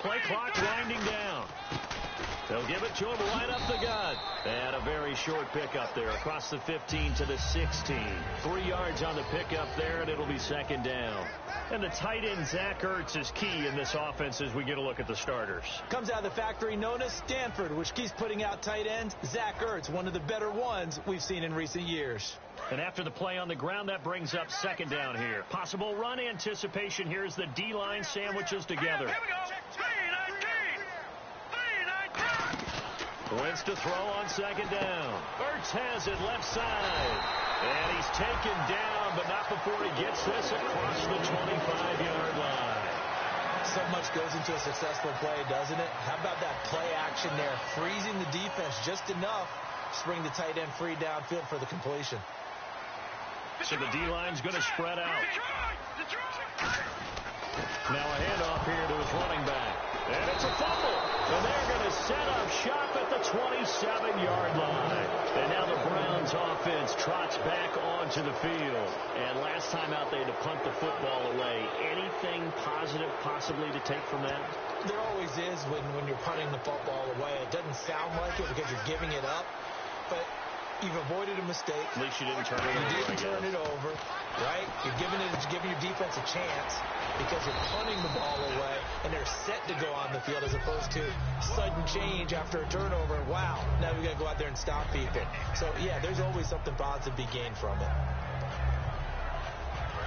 Play clock winding down. They'll give it to him right up the gut. And a very short pickup there across the 15 to the 16. 3 yards on the pickup there, and it'll be second down. And the tight end, Zach Ertz, is key in this offense as we get a look at the starters. Comes out of the factory known as Stanford, which keeps putting out tight ends. Zach Ertz, one of the better ones we've seen in recent years. And after the play on the ground, that brings up second down here. Possible run anticipation here as the D-line sandwiches together. Here we go. 3-19. Wentz to throw on second down. Ertz has it left side. And he's taken down, but not before he gets this across the 25-yard line. So much goes into a successful play, doesn't it? How about that play action there? Freezing the defense just enough to bring the tight end free downfield for the completion. So the D-line's going to spread out. Now a handoff here to his running back. And it's a fumble. And they're going to set up shop at the 27-yard line. And now the Browns offense trots back onto the field. And last time out they had to punt the football away. Anything positive possibly to take from that? There always is when you're punting the football away. It doesn't sound like it because you're giving it up. But you've avoided a mistake. At least you didn't turn it over. You didn't turn it over, right? You're giving your defense a chance because you're punting the ball away, and they're set to go on the field as opposed to sudden change after a turnover. Wow, now we got to go out there and stop people. So, yeah, there's always something positive to be gained from it.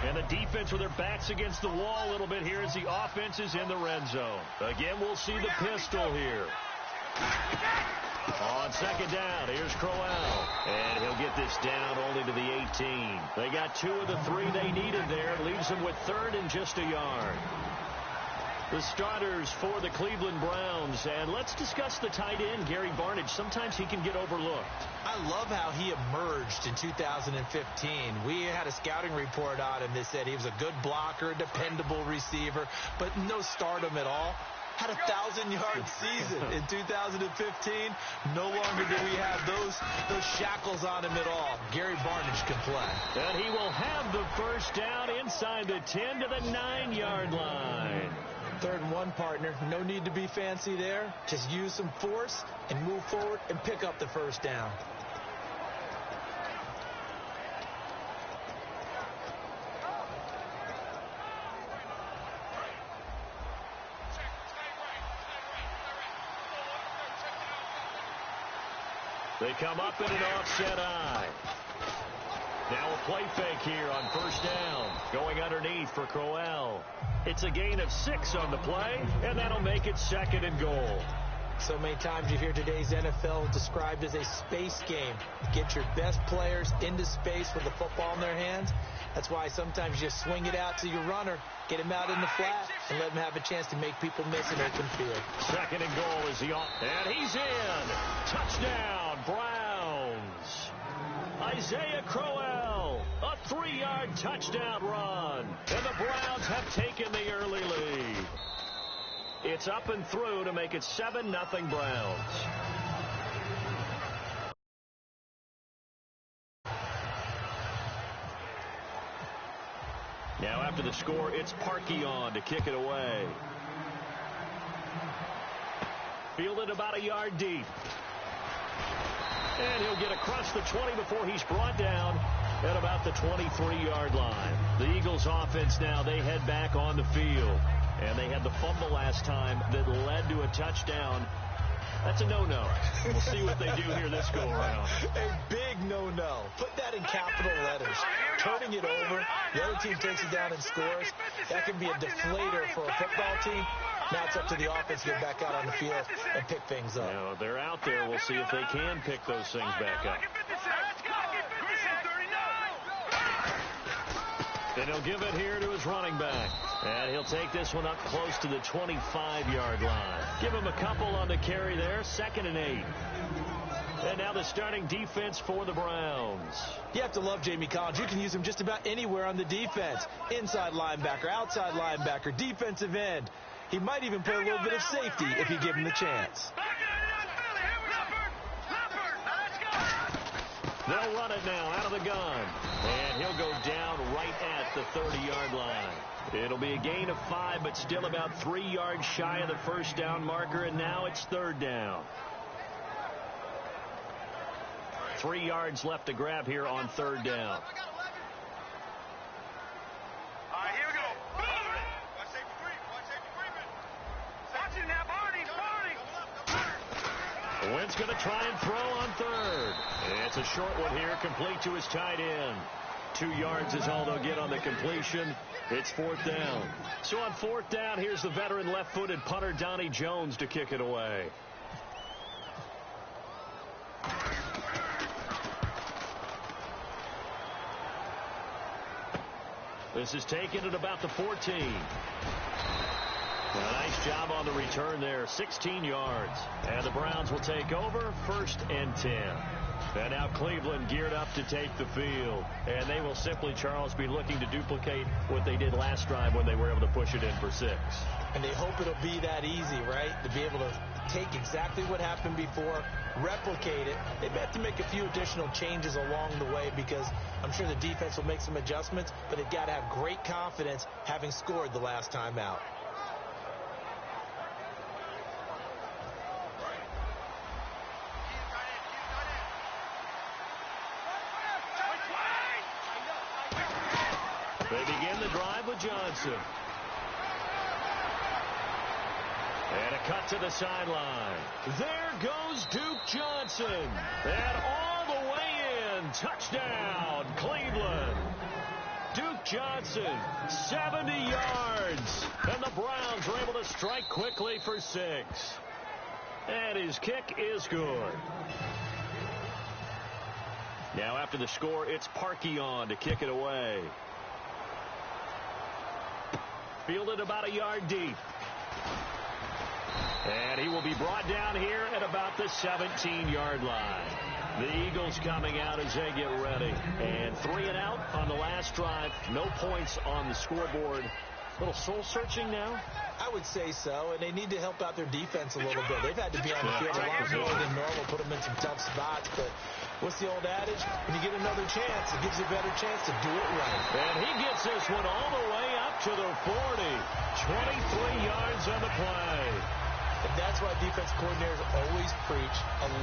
And the defense with their backs against the wall a little bit here as the offense is in the red zone. Again, we'll see the pistol here. On second down, here's Crowell. And he'll get this down only to the 18. They got 2 of the 3 they needed there. Leaves them with third and just a yard. The starters for the Cleveland Browns. And let's discuss the tight end, Gary Barnidge. Sometimes he can get overlooked. I love how he emerged in 2015. We had a scouting report on him that said he was a good blocker, dependable receiver, but no stardom at all. Had a 1,000-yard season in 2015. No longer do we have those shackles on him at all. Gary Barnidge can play. And he will have the first down inside the 10 to the 9-yard line. 3rd and 1, partner. No need to be fancy there. Just use some force and move forward and pick up the first down. They come up in an offset eye. Now a play fake here on first down. Going underneath for Crowell. It's a gain of 6 on the play, and that'll make it 2nd and goal. So many times you hear today's NFL described as a space game. Get your best players into space with the football in their hands. That's why sometimes you swing it out to your runner, get him out in the flat, and let him have a chance to make people miss an open field. 2nd and goal is the off. And he's in. Touchdown, Browns. Isaiah Crowell, a 3-yard touchdown run. And the Browns have taken the early lead. It's up and through to make it 7-0 Browns. Now after the score, it's Parkey on to kick it away. Fielded about a yard deep. And he'll get across the 20 before he's brought down at about the 23-yard line. The Eagles offense now, they head back on the field. And they had the fumble last time that led to a touchdown. That's a no-no. We'll see what they do here this go-around. A big no-no. Put that in capital letters. Turning it over, the other team takes it down and scores. That can be a deflator for a football team. Now it's up to the offense to get back out on the field and pick things up. You know, they're out there. We'll see if they can pick those things back up. And he'll give it here to his running back. And he'll take this one up close to the 25-yard line. Give him a couple on the carry there. 2nd and 8. And now the starting defense for the Browns. You have to love Jamie Collins. You can use him just about anywhere on the defense. Inside linebacker, outside linebacker, defensive end. He might even play a little bit of safety if you give him the chance. They'll run it now out of the gun. And he'll go down right at the 30-yard line. It'll be a gain of 5, but still about 3 yards shy of the first down marker, and now it's 3rd down. 3 yards left to grab here on 3rd down. All right, here we go. Watch safety creeping. Watch it now, Barney. Wentz going to try and throw on 3rd. It's a short one here, complete to his tight end. 2 yards is all they'll get on the completion. It's 4th down. So on 4th down, here's the veteran left-footed punter Donnie Jones to kick it away. This is taken at about the 14. A nice job on the return there, 16 yards. And the Browns will take over, 1st and 10. And now Cleveland geared up to take the field. And they will simply, Charles, be looking to duplicate what they did last drive when they were able to push it in for 6. And they hope it'll be that easy, right? To be able to take exactly what happened before, replicate it. They may have to make a few additional changes along the way because I'm sure the defense will make some adjustments, but they've got to have great confidence having scored the last time out. They begin the drive with Johnson. And a cut to the sideline. There goes Duke Johnson. And all the way in. Touchdown, Cleveland. Duke Johnson, 70 yards. And the Browns are able to strike quickly for 6. And his kick is good. Now after the score, it's Parkey on to kick it away. Fielded about a yard deep. And he will be brought down here at about the 17-yard line. The Eagles coming out as they get ready. And 3 and out on the last drive. No points on the scoreboard. A little soul-searching now? I would say so, and they need to help out their defense a little bit. They've had to be on the field a lot more than normal, put them in some tough spots. But what's the old adage? When you get another chance, it gives you a better chance to do it right. And he gets this one all the way up to the 40. 23 yards on the play. And that's why defense coordinators always preach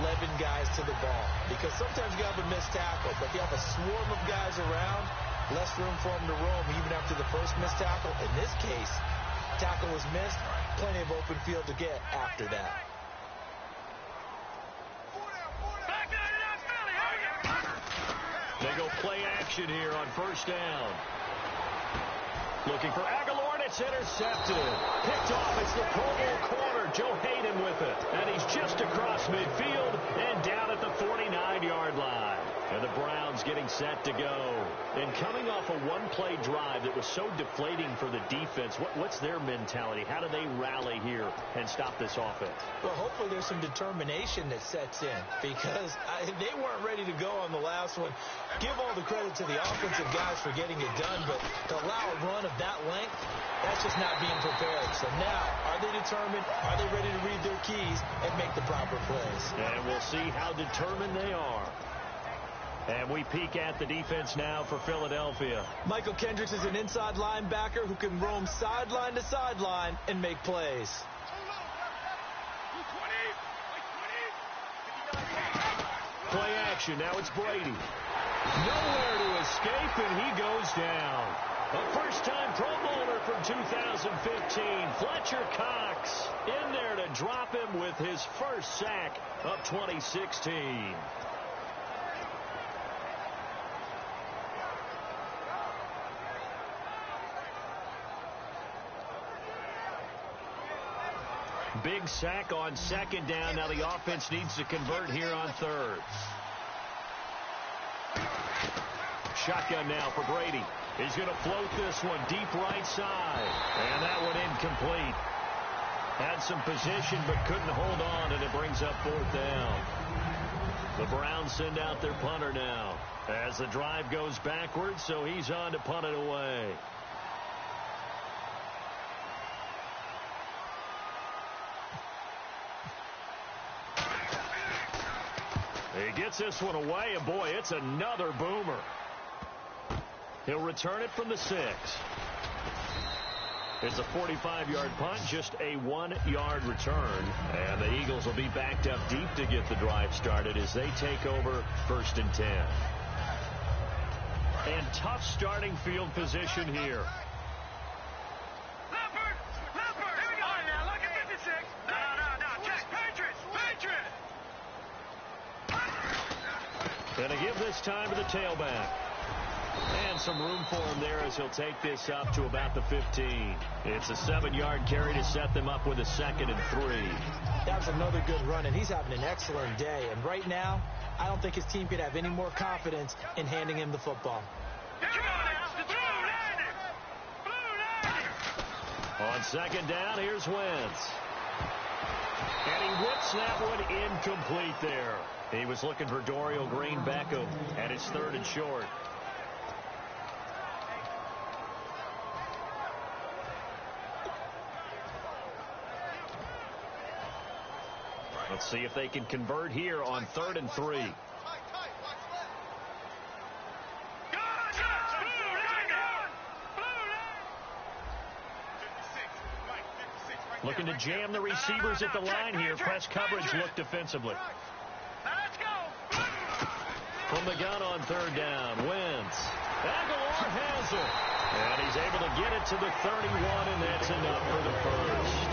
11 guys to the ball. Because sometimes you have a missed tackle, but if you have a swarm of guys around, less room for them to roam even after the first missed tackle. In this case, tackle was missed, plenty of open field to get after that. They go play action here on 1st down. Looking for Aguilar, and it's intercepted. Picked off, it's the Pro Bowl corner, Joe Hayden with it. And he's just across midfield and down at the 49-yard line. And the Browns getting set to go. And coming off a one-play drive that was so deflating for the defense, what's their mentality? How do they rally here and stop this offense? Well, hopefully there's some determination that sets in because they weren't ready to go on the last one. Give all the credit to the offensive guys for getting it done, but to allow a run of that length, that's just not being prepared. So now, are they determined? Are they ready to read their keys and make the proper plays? And we'll see how determined they are. And we peek at the defense now for Philadelphia. Michael Kendricks is an inside linebacker who can roam sideline to sideline and make plays. Play action. Now it's Brady. Nowhere to escape, and he goes down. A first-time Pro Bowler from 2015, Fletcher Cox, in there to drop him with his first sack of 2016. Big sack on 2nd down. Now the offense needs to convert here on 3rd. Shotgun now for Brady. He's going to float this one deep right side. And that one incomplete. Had some position but couldn't hold on, and it brings up 4th down. The Browns send out their punter now as the drive goes backwards, so he's on to punt it away. He Gets this one away, and boy, it's another boomer. He'll return it from the 6. It's a 45-yard punt, just a 1-yard return. And the Eagles will be backed up deep to get the drive started as they take over 1st and 10. And tough starting field position here. Leopard! Leopard! Here we go! Now look at 56! No, Jack! Patriots! Gonna give this time to the tailback. And some room for him there as he'll take this up to about the 15. It's a 7-yard carry to set them up with a 2nd and 3. That was another good run, and he's having an excellent day. And right now, I don't think his team could have any more confidence in handing him the football. On 2nd down, here's Wentz. And he whips that one incomplete there. He was looking for Dorial Green-Beckham, and it's 3rd and short. Let's see if they can convert here on 3rd and 3. Looking to jam the receivers at the line here. Press coverage look defensively. From the gun on 3rd down, Wentz. Aguilar has it. And he's able to get it to the 31, and that's enough for the first.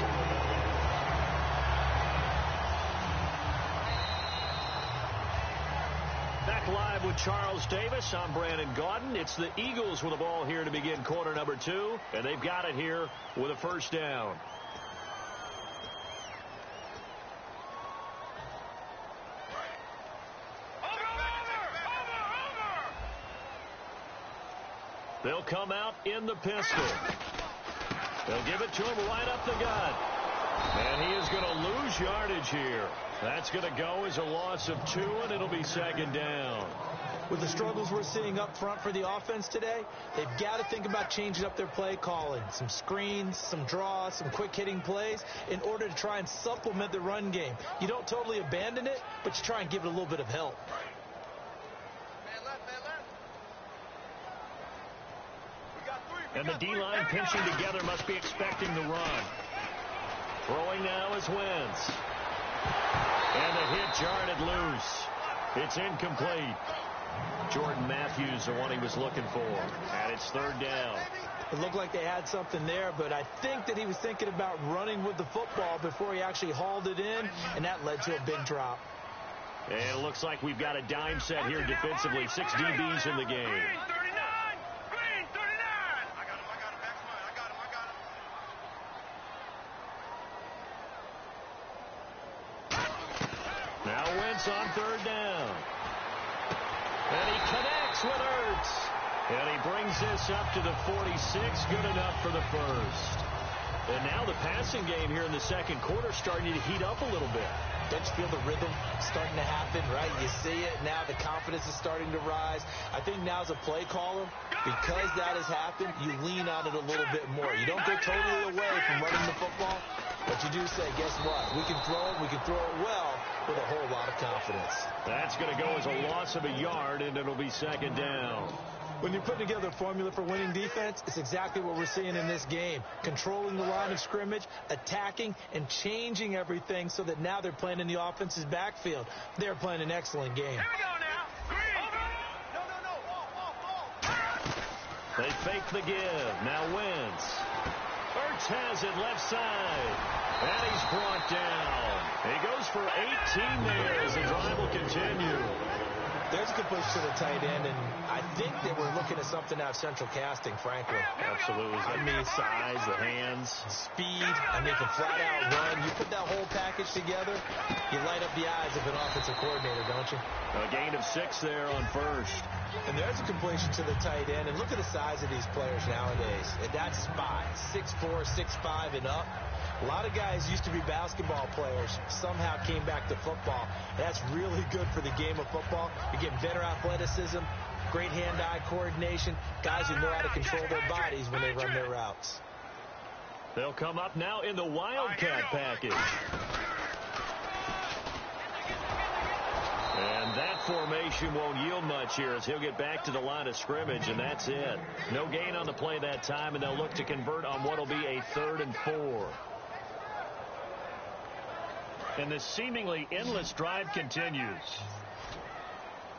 Back live with Charles Davis. I'm Brandon Gaudin. It's the Eagles with the ball here to begin quarter number 2, and they've got it here with a 1st down. They'll come out in the pistol. They'll give it to him right up the gut. And he is going to lose yardage here. That's going to go as a loss of 2, and it'll be 2nd down. With the struggles we're seeing up front for the offense today, they've got to think about changing up their play calling. Some screens, some draws, some quick-hitting plays in order to try and supplement the run game. You don't totally abandon it, but you try and give it a little bit of help. And the D-line pinching together must be expecting the run. Throwing now is Wentz. And the hit jarred loose. It's incomplete. Jordan Matthews, the one he was looking for. And it's 3rd down. It looked like they had something there, but I think that he was thinking about running with the football before he actually hauled it in, and that led to a big drop. And it looks like we've got a dime set here defensively. 6 DBs in the game. Now Wentz on 3rd down. And he connects with Ertz. And he brings this up to the 46. Good enough for the first. And now the passing game here in the 2nd quarter starting to heat up a little bit. Don't you feel the rhythm starting to happen, right? You see it now. The confidence is starting to rise. I think now as a play caller, because that has happened, you lean on it a little bit more. You don't go totally away from running the football, but you do say, guess what? We can throw it. We can throw it well with a whole lot of confidence. That's going to go as a loss of a yard, and it'll be 2nd down. When you're putting together a formula for winning defense, it's exactly what we're seeing in this game. Controlling the line of scrimmage, attacking, and changing everything so that now they're playing in the offense's backfield. They're playing an excellent game. Here we go now. Green. They fake the give. Now Wentz. Ertz has it left side. And he's brought down. He goes for 18 there as the drive will continue. There's a good push to the tight end, and I think that we're looking at something out of central casting, frankly. Absolutely. I mean, size, the hands. Speed. I mean, can flat-out run. You put that whole package together, you light up the eyes of an offensive coordinator, don't you? A gain of 6 there on 1st. And there's a completion to the tight end. And look at the size of these players nowadays. At that spot, 6'4", 6'5", and up. A lot of guys used to be basketball players, somehow came back to football. And that's really good for the game of football. You're getting better athleticism, great hand-eye coordination, guys who know how to control their bodies when they run their routes. They'll come up now in the Wildcat package. And That formation won't yield much here as he'll get back to the line of scrimmage, and that's it. No gain on the play that time, and they'll look to convert on what will be a 3rd and 4. And this seemingly endless drive continues.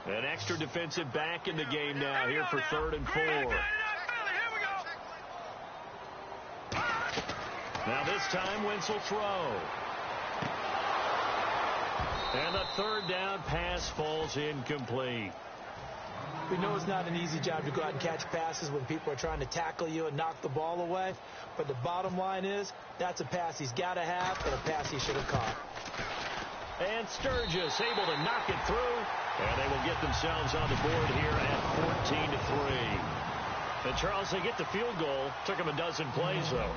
An extra defensive back in the game now here for 3rd and 4. Now this time Wentz will throw. And the 3rd down pass falls incomplete. We know it's not an easy job to go out and catch passes when people are trying to tackle you and knock the ball away. But the bottom line is, that's a pass he's got to have and a pass he should have caught. And Sturgis able to knock it through. And they will get themselves on the board here at 14-3. And Charles, they get the field goal. Took them a dozen plays, though.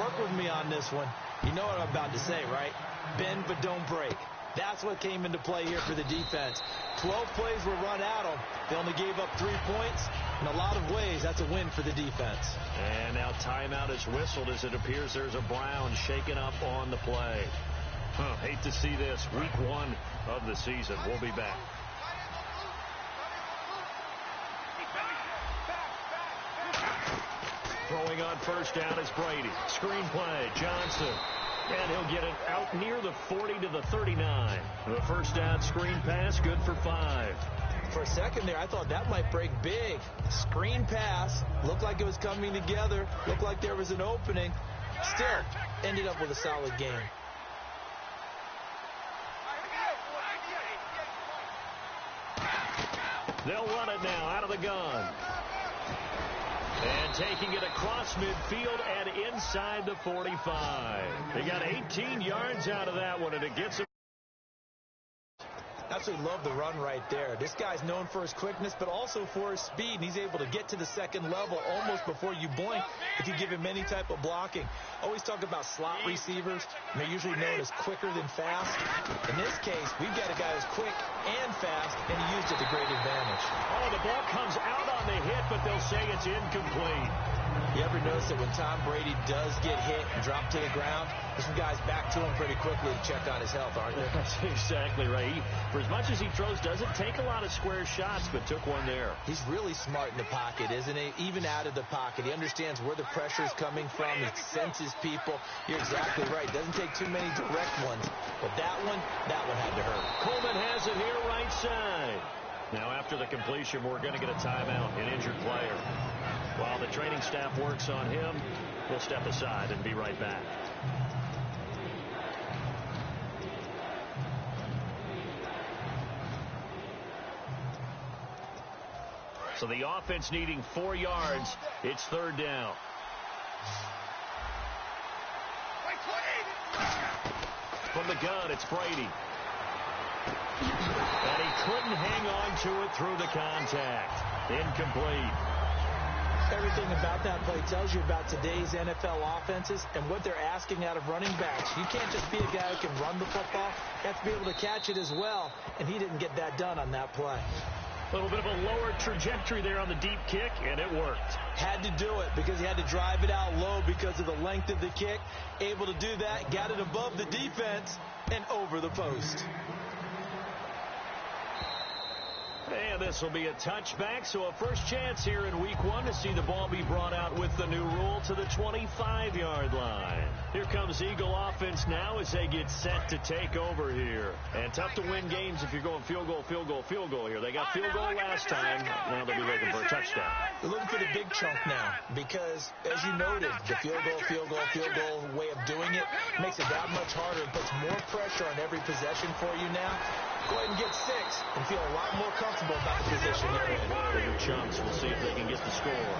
Work with me on this one. You know what I'm about to say, right? Bend but don't break. That's what came into play here for the defense. 12 plays were run at them. They only gave up 3 points. In a lot of ways, that's a win for the defense. And now timeout is whistled as it appears there's a Brown shaken up on the play. Hate to see this. Week 1 of the season. We'll be back. Throwing on first down is Brady. Screen play, Johnson. And he'll get it out near the 40 to the 39. The first down screen pass, good for 5. For a second there, I thought that might break big. Screen pass, looked like it was coming together, looked like there was an opening. Still, ended up with a solid game. They'll run it now out of the gun. And taking it across midfield and inside the 45. They got 18 yards out of that one, and it gets him. Absolutely love the run right there. This guy's known for his quickness, but also for his speed. And he's able to get to the second level almost before you blink if you give him any type of blocking. Always talk about slot receivers. And they're usually known as quicker than fast. In this case, we've got a guy who's quick and fast, and he used it to great advantage. Oh, the ball comes out on the hit, but they'll say it's incomplete. You ever notice that when Tom Brady does get hit and drop to the ground, there's some guys back to him pretty quickly to check on his health, aren't there? That's exactly right. For as much as he throws, doesn't take a lot of square shots, but took one there. He's really smart in the pocket, isn't he? Even out of the pocket. He understands where the pressure is coming from. He senses people. You're exactly right. Doesn't take too many direct ones. But that one had to hurt. Coleman has it here right side. Now after the completion, we're going to get a timeout, an injured player. While the training staff works on him, we'll step aside and be right back. So the offense needing 4 yards. It's 3rd down. From the gun, it's Brady. And he couldn't hang on to it through the contact. Incomplete. Everything about that play tells you about today's NFL offenses and what they're asking out of running backs. You can't just be a guy who can run the football. You have to be able to catch it as well, and he didn't get that done on that play. A little bit of a lower trajectory there on the deep kick, and it worked. Had to do it because he had to drive it out low because of the length of the kick. Able to do that, got it above the defense and over the post. And this will be a touchback, so a first chance here in week 1 to see the ball be brought out with the new rule to the 25-yard line. Here comes Eagle offense now as they get set to take over here. And tough to win games if you're going field goal, field goal, field goal here. They got field goal last time. Now they'll be looking for a touchdown. They're looking for the big chunk now because, as you noted, the field goal way of doing it makes it that much harder and puts more pressure on every possession for you now. Go ahead and get 6 and feel a lot more comfortable about the position you're in. Bigger chunks. We'll see if they can get the score.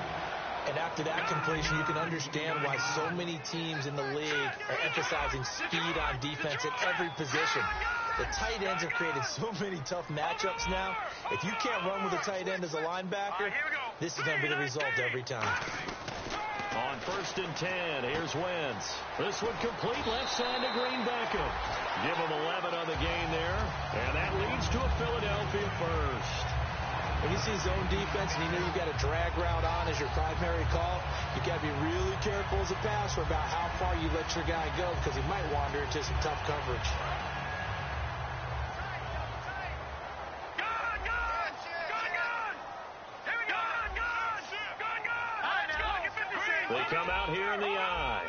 And after that completion, you can understand why so many teams in the league are emphasizing speed on defense at every position. The tight ends have created so many tough matchups now. If you can't run with a tight end as a linebacker, this is going to be the result every time. On 1st and 10, here's Wentz. This one complete left side to Green Beckham. Give him 11 on the gain there, and that leads to a Philadelphia first. When you see zone defense and you know you've got a drag route on as your primary call, you got to be really careful as a passer about how far you let your guy go because he might wander into some tough coverage. They come out here in the I.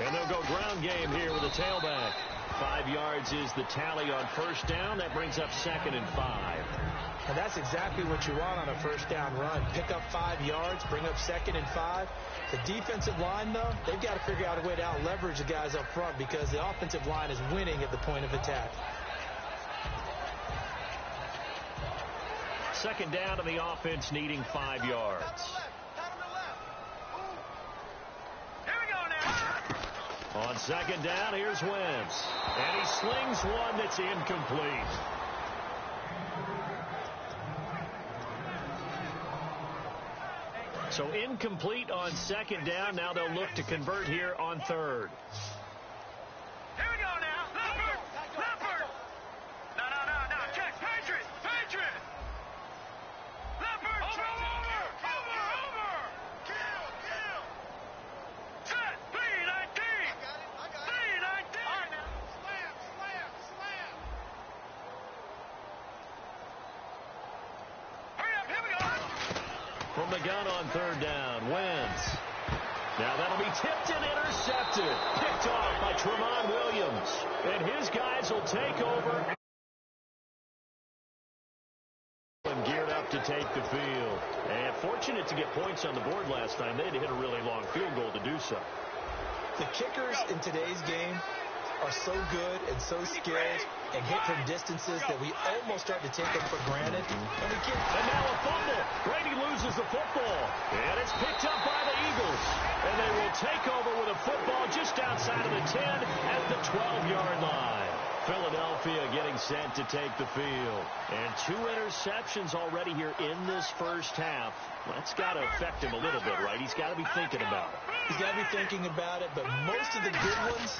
And they'll go ground game here with a tailback. 5 yards is the tally on first down. That brings up 2nd and 5. And that's exactly what you want on a first down run. Pick up 5 yards, bring up 2nd and 5. The defensive line, though, they've got to figure out a way to out-leverage the guys up front because the offensive line is winning at the point of attack. 2nd down to the offense needing 5 yards. On 2nd down, here's Wentz. And he slings one that's incomplete. So incomplete on 2nd down. Now they'll look to convert here on 3rd. Here we go now. Leopard. No. Check. Patriot. Leopard. Over. Kill. Set. B-19. I got it. B-19. All right, now. Slam. Hurry up. Here we go. From the gun on 3rd down, Wentz. Now that'll be tipped and intercepted. Picked off by Tramon Williams. And his guys will take over. And geared up to take the field. And fortunate to get points on the board last time. They had to hit a really long field goal to do so. The kickers in today's game are so good and so skilled and hit from distances that we almost start to take them for granted. And now a fumble. Brady loses the football. And it's picked up by the Eagles. And they will take over with a football just outside of the 10 at the 12-yard line. Philadelphia getting set to take the field. And 2 interceptions already here in this first half. That's got to affect him a little bit, right? He's got to be thinking about it. He's got to be thinking about it, but most of the good ones,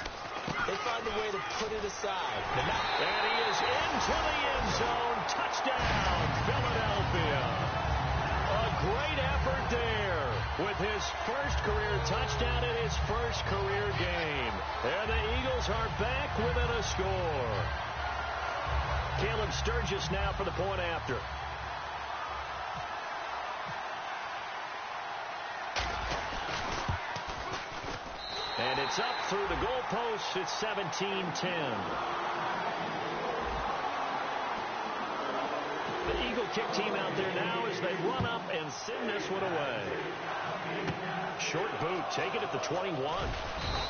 they find a way to put it aside. And he is into the end zone. Touchdown, Philadelphia. A great effort there with his first career touchdown in his first career game. And the Eagles are back within a score. Caleb Sturgis now for the point after. And it's up through the goalposts. It's 17-10. The Eagle kick team out there now as they run up and send this one away. Short boot, take it at the 21.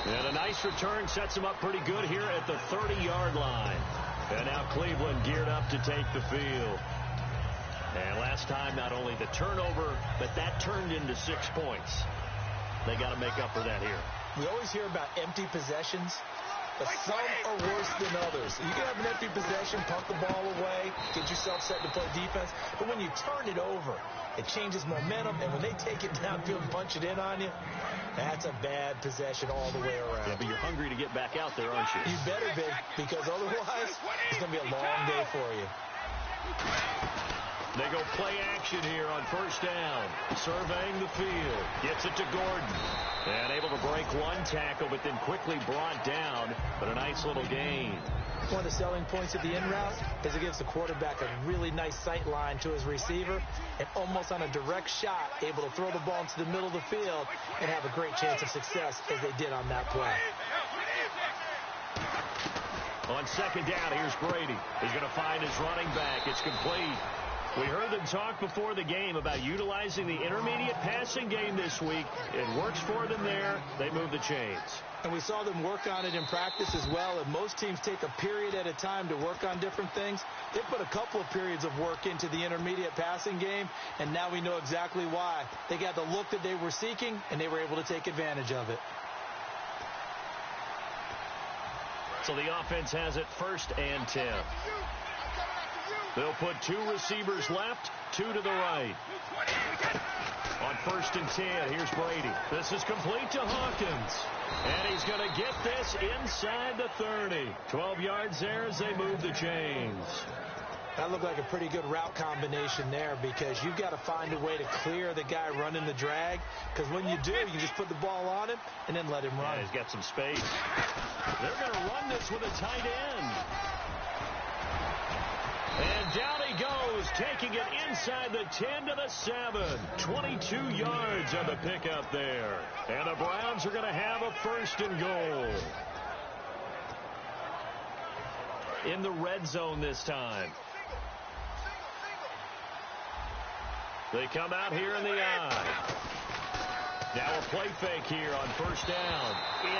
And a nice return sets him up pretty good here at the 30-yard line. And now Cleveland geared up to take the field. And last time, not only the turnover, but that turned into 6 points. They got to make up for that here. We always hear about empty possessions, but some are worse than others. You can have an empty possession, punt the ball away, get yourself set to play defense, but when you turn it over, it changes momentum, and when they take it downfield and punch it in on you, that's a bad possession all the way around. Yeah, but you're hungry to get back out there, aren't you? You better be, because otherwise, it's going to be a long day for you. They go play action here on first down. Surveying the field. Gets it to Gordon. And able to break one tackle, but then quickly brought down. But a nice little gain. One of the selling points of the in route is it gives the quarterback a really nice sight line to his receiver. And almost on a direct shot, able to throw the ball into the middle of the field and have a great chance of success as they did on that play. On second down, here's Brady. He's going to find his running back. It's complete. We heard them talk before the game about utilizing the intermediate passing game this week. It works for them there. They move the chains. And we saw them work on it in practice as well. And most teams take a period at a time to work on different things. They put a couple of periods of work into the intermediate passing game, and now we know exactly why. They got the look that they were seeking, and they were able to take advantage of it. So the offense has it 1st and 10. They'll put 2 receivers left, 2 to the right. On 1st and 10, here's Brady. This is complete to Hawkins. And he's going to get this inside the 30. 12 yards there as they move the chains. That looked like a pretty good route combination there because you've got to find a way to clear the guy running the drag. Because when you do, you can just put the ball on him and then let him run. Yeah, he's got some space. They're going to run this with a tight end. And down he goes taking it inside the 10 to the 7. 22 yards on the pickup there. And the Browns are going to have a 1st and goal. In the red zone this time. They come out here in the eye. Now a play fake here on 1st down.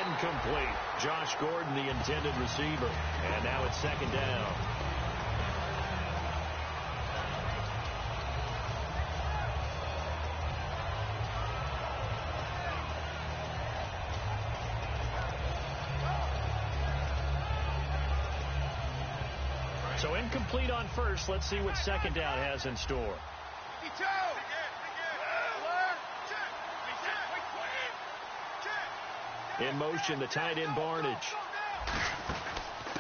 Incomplete. Josh Gordon, the intended receiver. And now it's 2nd down. So incomplete on 1st. Let's see what 2nd down has in store. In motion, the tight end Barnidge.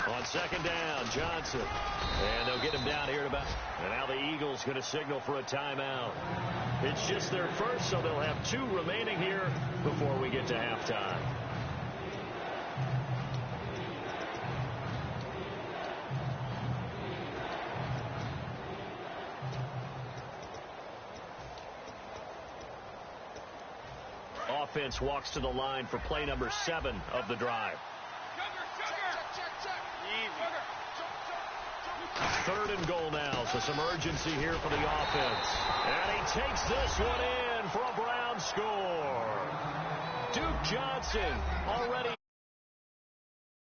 On 2nd down, Johnson. And they'll get him down here at about. And now the Eagles going to signal for a timeout. It's just their first, so they'll have 2 remaining here before we get to halftime. Offense walks to the line for play number 7 of the drive. 3rd and goal now, so some urgency here for the offense. And he takes this one in for a Brown score. Duke Johnson already